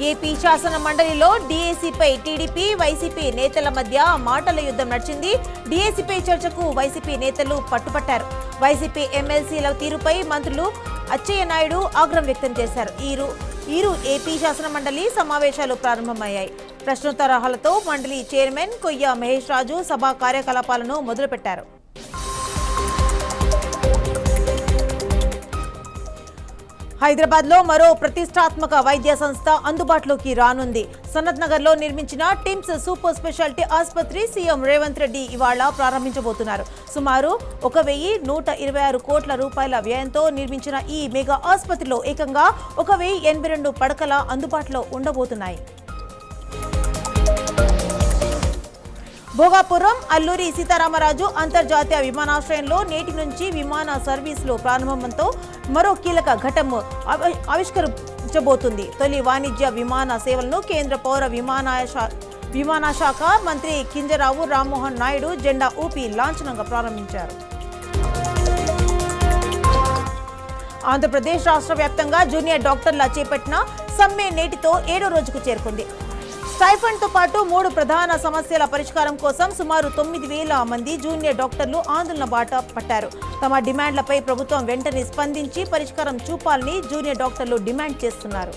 AP శాసన మండలిలో డీఏసీపై TDP YCP నేతల మధ్య మాటల యుద్ధం నడిచింది. డీఏసీపై చర్చకు వైసీపీ నేతలు పట్టుపట్టారు. వైసీపీ ఎమ్మెల్సీల తీరుపై మంత్రులు అచ్చెన్నాయుడు ఆగ్రహం వ్యక్తం చేశారు. ఈరు ఏపీ శాసన మండలి సమావేశాలు ప్రారంభమయ్యాయి. ప్రశ్నోత్తరాలతో మండలి చైర్మన్ కొయ్య మహేష్ రాజు సభా కార్యకలాపాలను మొదలుపెట్టారు. హైదరాబాద్లో మరో ప్రతిష్టాత్మక వైద్య సంస్థ అందుబాటులోకి రానుంది. సనత్ నగర్లో నిర్మించిన టిమ్స్ సూపర్ స్పెషాలిటీ ఆసుపత్రి సీఎం రేవంత్ రెడ్డి ఇవాళ ప్రారంభించబోతున్నారు. సుమారు 1,126 కోట్ల రూపాయల వ్యయంతో నిర్మించిన ఈ మెగా ఆసుపత్రిలో ఏకంగా 1,082 పడకల అందుబాటులో ఉండబోతున్నాయి. భోగాపురం అల్లూరి సీతారామరాజు అంతర్జాతీయ విమానాశ్రయంలో నేటి నుంచి విమాన సర్వీసులు ప్రారంభంతో మరో కీలక ఘట్టం ఆవిష్కరించబోతుంది. తొలి వాణిజ్య విమాన సేవలను కేంద్ర పౌర విమానశాఖ మంత్రి కింజరాపు రామ్మోహన్ నాయుడు జెండా ఊపి లాంఛనంగా ప్రారంభించారు. ఆంధ్రప్రదేశ్ రాష్ట్ర వ్యాప్తంగా జూనియర్ డాక్టర్ల చేపట్టిన సమ్మె నేటితో 7వ రోజుకు చేరుకుంది. స్టైఫండ్తో పాటు 3 ప్రధాన సమస్యల పరిష్కారం కోసం సుమారు 9,000 మంది జూనియర్ డాక్టర్లు ఆందోళన బాట పట్టారు. తమ డిమాండ్లపై ప్రభుత్వం వెంటనే స్పందించి పరిష్కారం చూపాలని జూనియర్ డాక్టర్లు డిమాండ్ చేస్తున్నారు.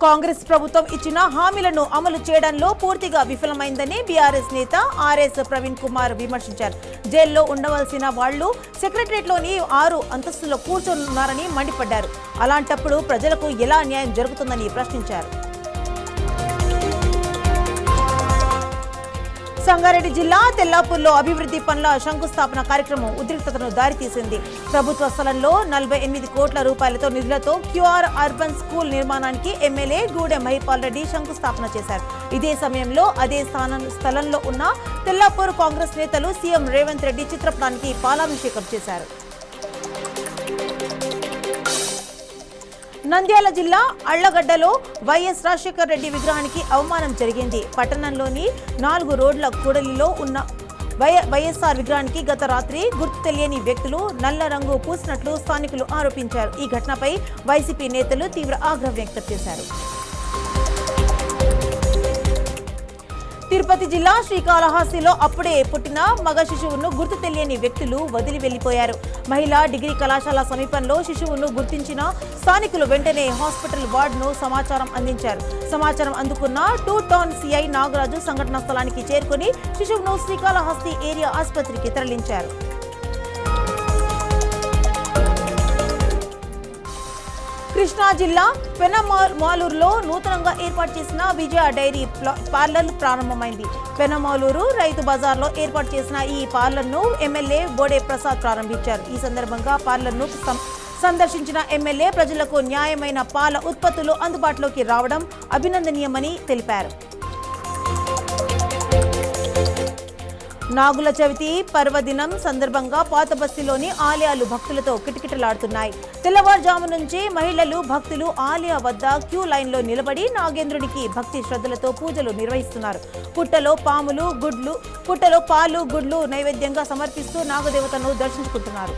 కాంగ్రెస్ ప్రభుత్వం ఇచ్చిన హామీలను అమలు చేయడంలో పూర్తిగా విఫలమైందని బీఆర్ఎస్ నేత ఆర్ఎస్ ప్రవీణ్ కుమార్ విమర్శించారు. జైల్లో ఉండవలసిన వాళ్లు సెక్రటరియట్లోని 6 అంతస్తుల్లో కూర్చొనున్నారని మండిపడ్డారు. అలాంటప్పుడు ప్రజలకు ఎలా న్యాయం జరుగుతుందని ప్రశ్నించారు. సంగారెడ్డి జిల్లా తెల్లాపూర్లో అభివృద్ధి పనుల శంకుస్థాపన కార్యక్రమం ఉద్రిక్తతను దారితీసింది. ప్రభుత్వ స్థలంలో 48 కోట్ల రూపాయలతో నిధులతో క్యూఆర్ అర్బన్ స్కూల్ నిర్మాణానికి ఎమ్మెల్యే గూడెం మహిపాల్ రెడ్డి శంకుస్థాపన చేశారు. ఇదే సమయంలో అదే స్థలంలో ఉన్న తెల్లాపూర్ కాంగ్రెస్ నేతలు సీఎం రేవంత్ రెడ్డి చిత్రపటానికి పాలాభిషేకం చేశారు. నంద్యాల జిల్లా అళ్లగడ్డలో వైఎస్ రాజశేఖర్ రెడ్డి విగ్రహానికి అవమానం జరిగింది. పట్టణంలోని 4 రోడ్ల కూడలిలో ఉన్న వైఎస్ఆర్ విగ్రహానికి గత రాత్రి గుర్తు తెలియని వ్యక్తులు నల్ల రంగు పూసినట్లు స్థానికులు ఆరోపించారు. ఈ ఘటనపై వైసీపీ నేతలు తీవ్ర ఆగ్రహం వ్యక్తం చేశారు. తిరుపతి జిల్లా శ్రీకాళహస్తిలో అప్పుడే పుట్టిన మగ శిశువును గుర్తు తెలియని వ్యక్తులు వదిలి వెళ్లిపోయారు. మహిళా డిగ్రీ కళాశాల సమీపంలో శిశువును గుర్తించిన స్థానికులు వెంటనే హాస్పిటల్ వార్డును సమాచారం అందించారు. సమాచారం అందుకున్న 2 టౌన్ సిఐ నాగరాజు సంఘటనా స్థలానికి చేరుకుని శిశువును శ్రీకాళహస్తి ఏరియా ఆసుపత్రికి తరలించారు. కృష్ణా జిల్లా పెనమాలూరులో నూతనంగా ఏర్పాటు చేసిన విజయ డైరీ పార్లర్ ప్రారంభమైంది. పెనమాలూరు రైతు బజార్లో ఏర్పాటు చేసిన ఈ పార్లర్ను ఎమ్మెల్యే బోడే ప్రసాద్ ప్రారంభించారు. ఈ సందర్భంగా పార్లర్ను సందర్శించిన ఎమ్మెల్యే ప్రజలకు న్యాయమైన పాల ఉత్పత్తులు అందుబాటులోకి రావడం అభినందనీయమని తెలిపారు. నాగుల చవితి పర్వదినం సందర్భంగా పాతబస్తీలోని ఆలయాలు భక్తులతో కిటకిటలాడుతున్నాయి. తెల్లవారుజాము నుంచి మహిళలు భక్తులు ఆలయ వద్ద క్యూ లైన్లో నిలబడి నాగేంద్రుడికి భక్తి శ్రద్ధలతో పూజలు నిర్వహిస్తున్నారు. పుట్టలో పాలు గుడ్లు నైవేద్యంగా సమర్పిస్తూ నాగదేవతను దర్శించుకుంటున్నారు.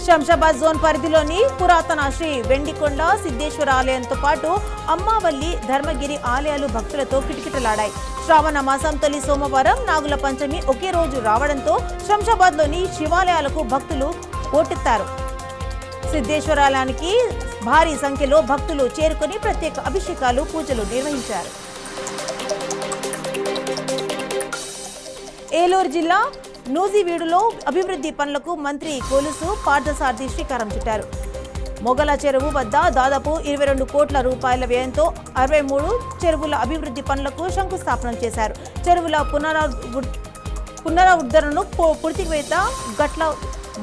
శంషాబాద్ జోన్ పరిధిలోని పురాతన శ్రీ వెండికొండ సిద్ధేశ్వర ఆలయంతో పాటు అమ్మావల్లి ధర్మగిరి ఆలయాలు భక్తులతో కిటకిటలాడాయి. శ్రావణ మాసం తొలి సోమవారం నాగుల పంచమి ఒకే రోజు రావడంతో శంషాబాద్లోని శివాలయాలకు భక్తులు పోటెత్తారు. సిద్ధేశ్వరాలయానికి భారీ సంఖ్యలో భక్తులు చేరుకుని ప్రత్యేక అభిషేకాలు పూజలు నిర్వహించారు. ఏలూరు జిల్లా నూజివీడులో అభివృద్ధి పనులకు మంత్రి కొలుసు పార్థసారథి శ్రీకారం చుట్టారు. మొగల చెరువు వద్ద దాదాపు 22 కోట్ల రూపాయల వ్యయంతో 63 చెరువుల అభివృద్ధి పనులకు శంకుస్థాపన చేశారు. చెరువుల పునరుద్ధరణను పూర్తివేత గట్ల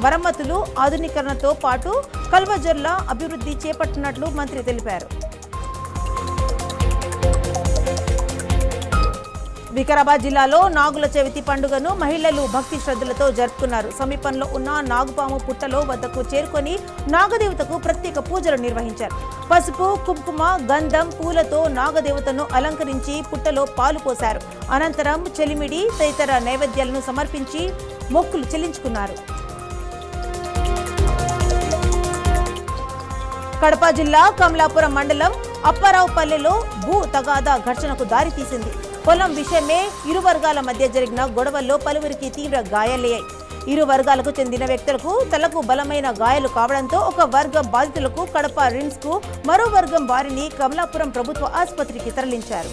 మరమ్మతులు ఆధునీకరణతో పాటు కల్వజర్ల అభివృద్ధి చేపట్టినట్లు మంత్రి తెలిపారు. వికారాబాద్ జిల్లాలో నాగుల చవితి పండుగను మహిళలు భక్తి శ్రద్ధలతో జరుపుకున్నారు. సమీపంలో ఉన్న నాగుపాము పుట్టలో వద్దకు చేరుకొని నాగదేవతకు ప్రత్యేక పూజలు నిర్వహించారు. పసుపు, కుంకుమ, గంధం, పూలతో నాగదేవతను అలంకరించి పుట్టలో పాలు పోశారు. అనంతరం చెలిమిడి తదితర నైవేద్యాలను సమర్పించి మొక్కులు చెల్లించుకున్నారు. కడప జిల్లా కమలాపురం మండలం అప్పారావుపల్లెలో భూ తగాదా ఘర్షణకు దారితీసింది. పొలం విషయమే ఇరు వర్గాల మధ్య జరిగిన గొడవల్లో పలువురికి తీవ్ర గాయాలయ్యాయి. ఇరు వర్గాలకు చెందిన వ్యక్తులకు తలకు బలమైన గాయాలు కావడంతో ఒక వర్గం బాధితులకు కడప రిమ్స్ కు, మరో వర్గం వారిని కమలాపురం ప్రభుత్వ ఆసుపత్రికి తరలించారు.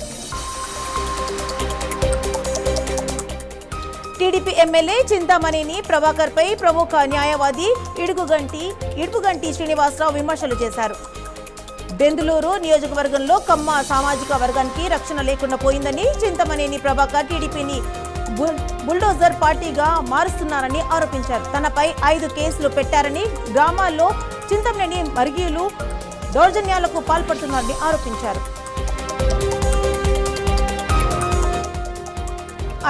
టీడీపీ ఎమ్మెల్యే చింతామణిని ప్రభాకర్ పై ప్రముఖ న్యాయవాది ఇడుపుగంటి శ్రీనివాసరావు విమర్శలు చేశారు. బెందులూరు నియోజకవర్గంలో కమ్మ సామాజిక వర్గానికి రక్షణ లేకుండా పోయిందని, చింతమనేని ప్రభాకర్ టీడీపీని బుల్డోజర్ పార్టీగా మారుస్తున్నారని ఆరోపించారు. తనపై 5 కేసులు పెట్టారని, గ్రామాల్లో చింతమనేని వర్గీయులు దౌర్జన్యాలకు పాల్పడుతున్నారని ఆరోపించారు.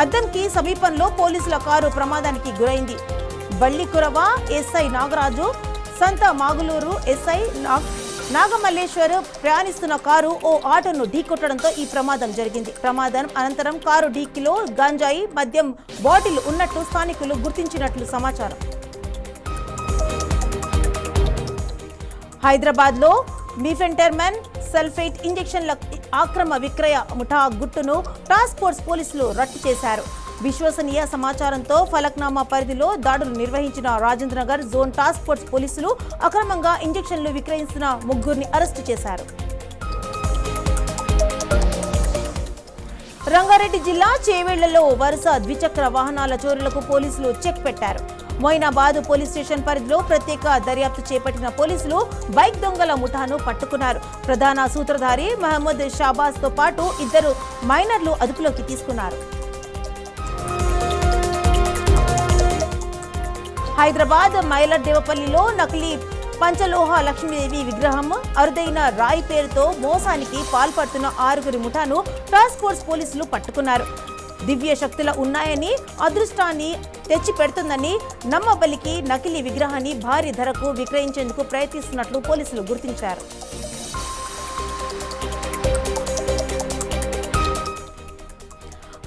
అద్దంకి సమీపంలో పోలీసుల కారు ప్రమాదానికి గురైంది. బల్లికురవ ఎస్ఐ నాగరాజు, సంత మాగులూరు ఎస్ఐ నాగమల్లేశ్వర్ ప్రయాణిస్తున్న కారు ఓ ఆటోను ఢీకొట్టడంతో ఈ ప్రమాదం జరిగింది. ప్రమాదం అనంతరం కారు ఢీకిలో గంజాయి, మద్యం బాటిల్ ఉన్నట్టు స్థానికులు గుర్తించినట్లు సమాచారం. హైదరాబాద్లో మిఫెంటర్మన్ సల్ఫేట్ ఇంజెక్షన్ల అక్రమ విక్రయ ముఠా గుట్టును టాస్క్ ఫోర్స్ పోలీసులు రట్టు చేశారు. విశ్వసనీయ సమాచారంతో ఫలక్నామా పరిధిలో దాడులు నిర్వహించిన రాజేంద్రనగర్ జోన్ టాస్క్ ఫోర్స్ పోలీసులు అక్రమంగా ఇంజెక్షన్లు విక్రయిస్తున్న 3 అరెస్టు చేశారు. రంగారెడ్డి జిల్లా చేవేళ్లలో వరుస ద్విచక్ర వాహనాల చోరులకు పోలీసులు చెక్ పెట్టారు. మొయినాబాద్ పోలీస్ స్టేషన్ పరిధిలో ప్రత్యేక దర్యాప్తు చేపట్టిన పోలీసులు బైక్ దొంగల ముఠాను పట్టుకున్నారు. ప్రధాన సూత్రధారి మహమ్మద్ షాబాజ్ తో పాటు 2 మైనర్లు అదుపులోకి తీసుకున్నారు. హైదరాబాద్ మైలర్దేవపల్లిలో నకిలీ పంచలోహ లక్ష్మీదేవి విగ్రహం, అరుదైన రాయి పేరుతో మోసానికి పాల్పడుతున్న 6 ముఠాను టాస్క్ ఫోర్స్ పోలీసులు పట్టుకున్నారు. దివ్య శక్తుల ఉన్నాయని, అదృష్టాన్ని తెచ్చి పెడుతుందని నమ్మబలికి నకిలీ విగ్రహాన్ని భారీ ధరకు విక్రయించేందుకు ప్రయత్నిస్తున్నట్లు పోలీసులు గుర్తించారు.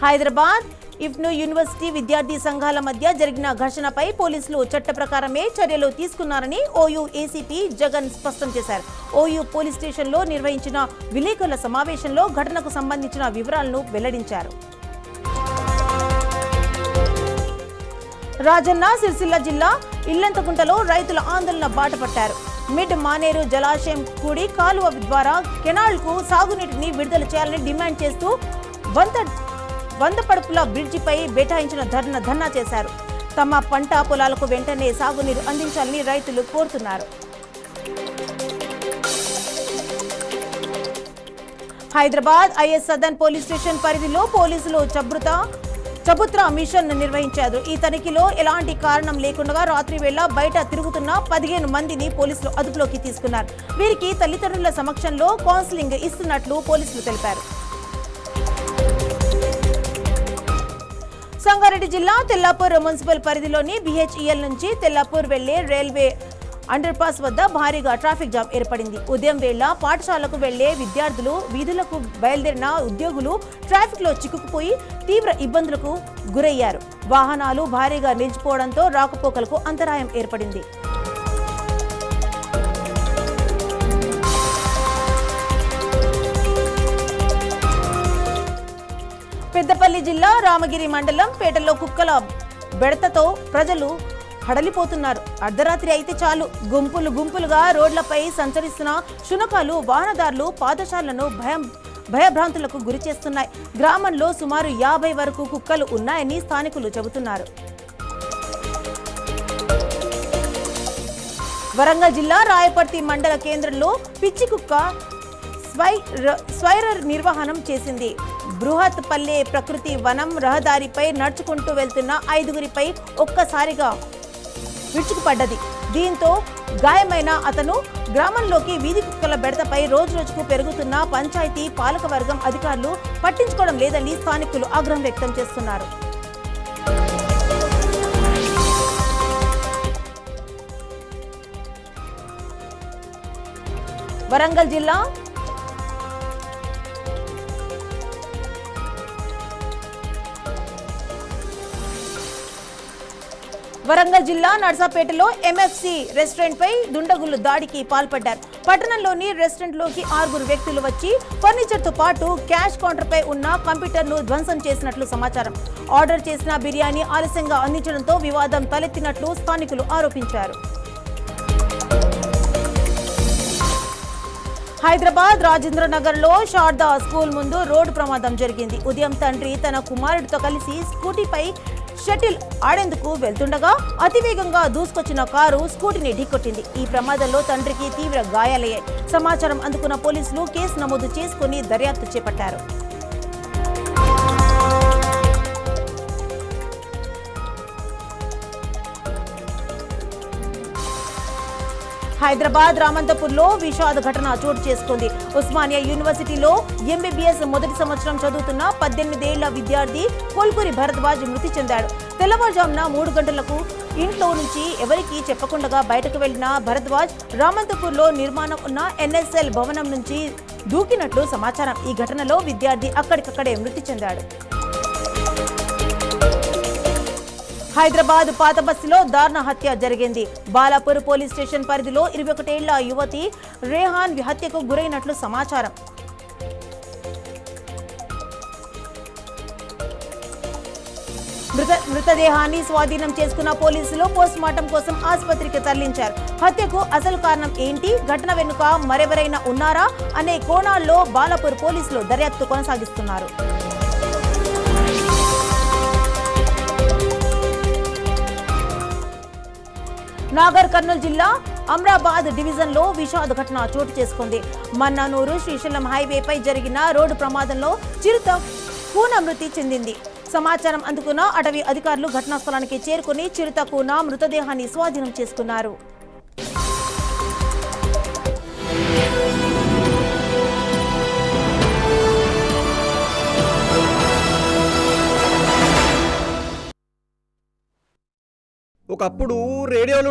హైదరాబాద్ ఇఫ్ను యూనివర్సిటీ విద్యార్థి సంఘాల మధ్య జరిగిన ఘర్షణపై పోలీసులు చట్ట ప్రకారమే చర్యలు తీసుకున్నారని ఓయూ ఏసీపీ జగన్ స్పష్టం చేశారు. ఓయూ పోలీస్ స్టేషన్లో నిర్వహించిన విలేకరుల సమావేశంలో ఘటనకు సంబంధించిన వివరాలను వెల్లడించారు. రాజన్న సిరిసిల్ల జిల్లా ఇల్లంతకుంటలో రైతుల ఆందోళన బాటపట్టారు. మిడ్ మానేరు జలాశయం కూడి కాలువ ద్వారా కెనాల్కు సాగునీటిని విడుదల చేయాలని డిమాండ్ చేస్తూ వంద పడుపుల బ్రిడ్జిపై బైఠాయించిన ధర్నా చేశారు. తమ పంట పొలాలకు వెంటనే సాగునీరు అందించాలని రైతులు కోరుతున్నారు. Hyderabad is Sadan police station పరిధిలో పోలీసులు చబుత్రా మిషన్ నిర్వహించారు. ఈ తనిఖీలో ఎలాంటి కారణం లేకుండా రాత్రి వేళ బయట తిరుగుతున్న 15 మందిని పోలీసులు అదుపులోకి తీసుకున్నారు. వీరికి తల్లిదండ్రుల సమక్షంలో కౌన్సిలింగ్ ఇస్తున్నట్లు పోలీసులు తెలిపారు. సంగారెడ్డి జిల్లా తెల్లాపూర్ మున్సిపల్ పరిధిలోని BHEL నుంచి తెల్లాపూర్ వెళ్లే రైల్వే అండర్ పాస్ వద్ద భారీగా ట్రాఫిక్ జామ్ ఏర్పడింది. ఉదయం వేళ పాఠశాలకు వెళ్లే విద్యార్థులు, వీధులకు బయలుదేరిన ఉద్యోగులు ట్రాఫిక్ లో చిక్కుకుపోయి తీవ్ర ఇబ్బందులకు గురయ్యారు. వాహనాలు భారీగా నిలిచిపోవడంతో రాకపోకలకు అంతరాయం ఏర్పడింది. పెద్దపల్లి జిల్లా రామగిరి మండలం పేటలో కుక్కల బెడతతో ప్రజలు హడలిపోతున్నారు. అర్ధరాత్రి అయితే చాలు గుంపులుగా రోడ్లపై సంచరిస్తున్న శునకాలు వాహనదారులు, పాదచారులను భయభ్రాంతులకు గురి చేస్తున్నాయి. గ్రామంలో సుమారు 50 వరకు కుక్కలు ఉన్నాయని స్థానికులు చెబుతున్నారు. వరంగల్ జిల్లా రాయపర్తి మండల కేంద్రంలో పిచ్చి కుక్క స్వైరర్ నిర్వహణం చేసింది. బృహత్ పల్లె ప్రకృతి వనం రహదారిపై నడుచుకుంటూ వెళ్తున్న 5గురిపై ఒక్కసారిగా విరుచుకుపడ్డది. దీంతో గాయమైన అతను గ్రామంలోకి వీధి కుక్కల బెడతపై రోజురోజుకు పెరుగుతున్న పంచాయతీ పాలకవర్గం అధికారులు పట్టించుకోవడం లేదని స్థానికులు ఆగ్రహం వ్యక్తం చేస్తున్నారు. వరంగల్ జిల్లా నర్సాపేటలో MFC రెస్టారెంట్ పై దుండగులు దాడికి పాల్పడ్డారు. పట్టణంలోని రెస్టారెంట్లోకి 6 వ్యక్తులు వచ్చి ఫర్నిచర్తో పాటు క్యాష్ కౌంటర్పై ఉన్న కంప్యూటర్ను ధ్వంసం చేసినట్లు సమాచారం. ఆర్డర్ చేసిన బిర్యానీ ఆలస్యంగా అందించడంతో వివాదం తలెత్తినట్లు స్థానికులు ఆరోపించారు. హైదరాబాద్ రాజేంద్రనగర్లో శారదా స్కూల్ ముందు రోడ్డు ప్రమాదం జరిగింది. ఉదయం తండ్రి తన కుమారుడితో కలిసి స్కూటీపై షటిల్ ఆడేందుకు వెళ్తుండగా అతివేగంగా దూసుకొచ్చిన కారు స్కూటీని ఢీకొట్టింది. ఈ ప్రమాదంలో తండ్రికి తీవ్ర గాయాలయ్యాయి. సమాచారం అందుకున్న పోలీసులు కేసు నమోదు చేసుకుని దర్యాప్తు చేపట్టారు. హైదరాబాద్ రామంతపూర్లో విషాద ఘటన చోటు చేసుకుంది. ఉస్మానియా యూనివర్సిటీలో ఎంబీబీఎస్ మొదటి సంవత్సరం చదువుతున్న 18 ఏళ్ల విద్యార్థి కొల్కూరి భరద్వాజ్ మృతి చెందాడు. తెల్లవారుజామున 3 గంటలకు ఇంట్లో నుంచి ఎవరికీ చెప్పకుండా బయటకు వెళ్లిన భరద్వాజ్ రామంతపూర్లో నిర్మాణం ఉన్న ఎన్ఎస్ఎల్ భవనం నుంచి దూకినట్లు సమాచారం. ఈ ఘటనలో విద్యార్థి అక్కడికక్కడే మృతి చెందాడు. హైదరాబాద్ పాత బస్తీలో దారుణ హత్య జరిగింది. బాలాపూర్ పోలీస్ స్టేషన్ పరిధిలో 21 ఏళ్ల యువతి రేహాన్ హత్యకు గురైనట్లు సమాచారం. మృతదేహాన్ని స్వాధీనం చేసుకున్న పోలీసులు పోస్టుమార్టం కోసం ఆసుపత్రికి తరలించారు. హత్యకు అసలు కారణం ఏంటి, ఘటన వెనుక మరెవరైనా ఉన్నారా అనే కోణాల్లో బాలాపూర్ పోలీసులు దర్యాప్తు కొనసాగిస్తున్నారు. నాగర్ కర్నూలు జిల్లా అమ్రాబాద్ డివిజన్లో విషాద ఘటన చోటు చేసుకుంది. మన్నానూరు శ్రీశైలం హైవేపై జరిగిన రోడ్డు ప్రమాదంలో చిరుత కూన మృతి చెందింది. సమాచారం అందుకున్న అటవీ అధికారులు ఘటనా స్థలానికి చేరుకుని చిరుత కూన మృతదేహాన్ని స్వాధీనం చేసుకున్నారు. ఒకప్పుడు రేడియోలు